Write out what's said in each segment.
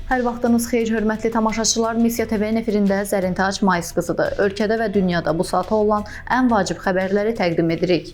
Hər vaxtınız xeyir, hörmətli tamaşaçılar. Missiya TV-nin efirində Zərintac Mayıs qızıdır. Ölkədə və dünyada bu saata olan ən vacib xəbərləri təqdim edirik.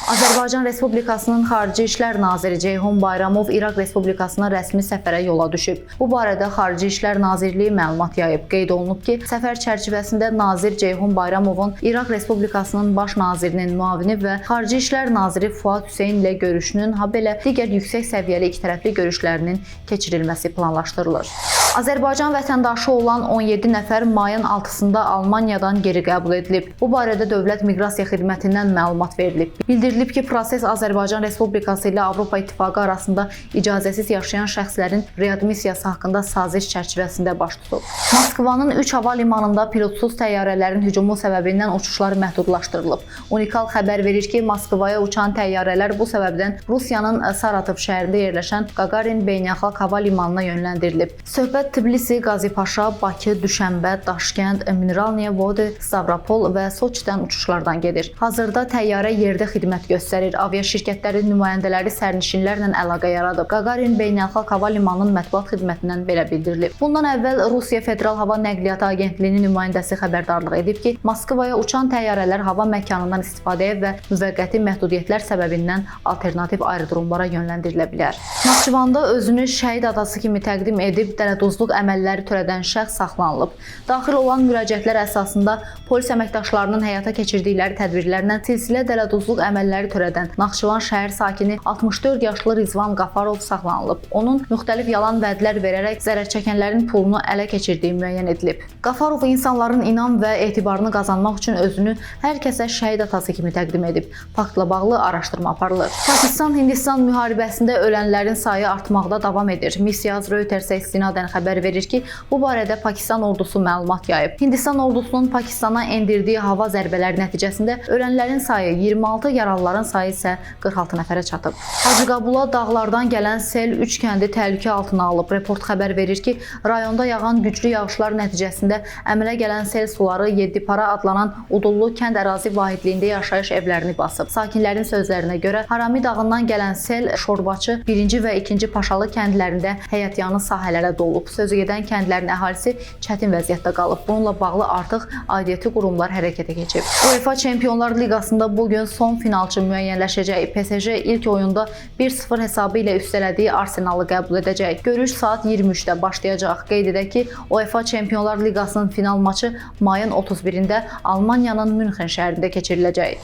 Azərbaycan Respublikasının Xarici İşlər Naziri Ceyhun Bayramov İraq Respublikasına rəsmi səfərə yola düşüb. Bu barədə Xarici İşlər Nazirliyi məlumat yayıb. Qeyd olunub ki, səfər çərçivəsində nazir Ceyhun Bayramovun İraq Respublikasının baş nazirinin müavini və Xarici İşlər Naziri Fuad Hüseyn ilə görüşünün, habelə digər yüksək səviyyəli ikitərəfli görüşlərinin keçirilməsi planlaşdırılır. Azərbaycan vətəndaşı olan 17 nəfər mayın 6-sında Almaniyadan geri qəbul edilib. Bu barədə Dövlət Miqrasiya Xidmətindən məlumat verilib. Bildirilib ki, proses Azərbaycan Respublikası ilə Avropa İttifaqı arasında icazəsiz yaşayan şəxslərin readmissiyası haqqında saziş çərçivəsində baş tutub. Moskvanın 3 hava limanında pilotsuz təyyarələrin hücumu səbəbindən uçuşlar məhdudlaşdırılıb. Unikal xəbər verir ki, Moskvaya uçan təyyarələr bu səbəbdən Rusiyanın Saratov şəhərində yerləşən Qaqarin Beynəlxalq Hava Limanına yönləndirilib. Söhbət Tbilisi, Qazipaşa, Bakı, Düşənbə, Daşkənd, Mineralniya Vodi, Stavropol və Soçidən uçuşlardan gedir. Hazırda təyyarə yerdə xidmət göstərir. Aviaşirkətlərin nümayəndələri sərnişinlərlə əlaqə yaradıb. Qaqarin Beynəlxalq Hava Limanının mətbuat xidmətindən belə bildirilib. Bundan əvvəl Rusiya Federal Hava Nəqliyyatı Agentliyinin nümayəndəsi xəbərdarlıq edib ki, Moskvaya uçan təyyarələr hava məkanından istifadəyə və müvəqqəti məhdudiyyətlər səbəbindən alternativ aerodromlara yönləndirilə bilər. Naxçıvanda özünü şəhid adası kimi təqdim edib dələduzluq əməlləri törədən şəxs saxlanılıb. Daxil olan müraciətlər əsasında polis əməkdaşlarının həyata keçirdikləri tədbirlərlə silsilə dələduzluq əməlləri törədən Naxçıvan şəhər sakini 64 yaşlı Rizvan Qafarov saxlanılıb. Onun müxtəlif yalan vədlər verərək zərər çəkənlərin pulunu ələ keçirdiyi müəyyən edilib. Qafarov insanların inam və etibarını qazanmaq üçün özünü hər kəsə şəhid atası kimi təqdim edib. Faktla bağlı araşdırma aparılır. Pakistan-Hindistan müharibəsində ölənlərin sayı artmaqda davam edir. Missiya Reuters-ə istinadən xəbər verir ki, bu barədə Pakistan ordusu məlumat yayıb. Hindistan ordusunun Pakistana endirdiyi hava zərbələri nəticəsində ölənlərin sayı 26, yaralıların sayı isə 46 nəfərə çatıb. Hacıqabula dağlardan gələn sel 3 kəndi təhlükə altına alıb. Report xəbər verir ki, rayonda yağan güclü yağışlar nəticəsində əmələ gələn sel suları Yeddipara adlanan Udullu kənd ərazi vahidliyində yaşayış evlərini basıb. Sakinlərin sözlərinə görə Harami dağından gələn sel Şorbaçı 1-ci və 2-ci Paşalı kəndlərində həyətyanı sahələrə dolub. Sözügedən kəndlərin əhalisi çətin vəziyyətdə qalıb. Bununla bağlı artıq aidiyyəti qurumlar hərəkətə keçib. UEFA Çempionlar Liqasında bugün son finalçı müəyyənləşəcək. PSG ilk oyunda 1-0 hesabı ilə üstələdiyi Arsenalı qəbul edəcək. Görüş saat 23-də başlayacaq. Qeyd edək ki, UEFA Çempionlar Liqasının final maçı mayın 31-də Almaniyanın Münxen şəhərində keçiriləcək.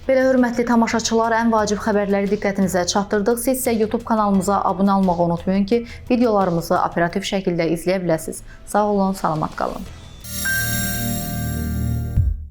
Belə hörmətli tamaşaçılar, ən vacib xəbərləri diqqətinizə çatdırdıq. Siz isə YouTube kanalımıza abunə olmağı unutmayın ki, videolarımızı operativ şəkildə izləyə biləsiniz. Sağ olun, salamat qalın.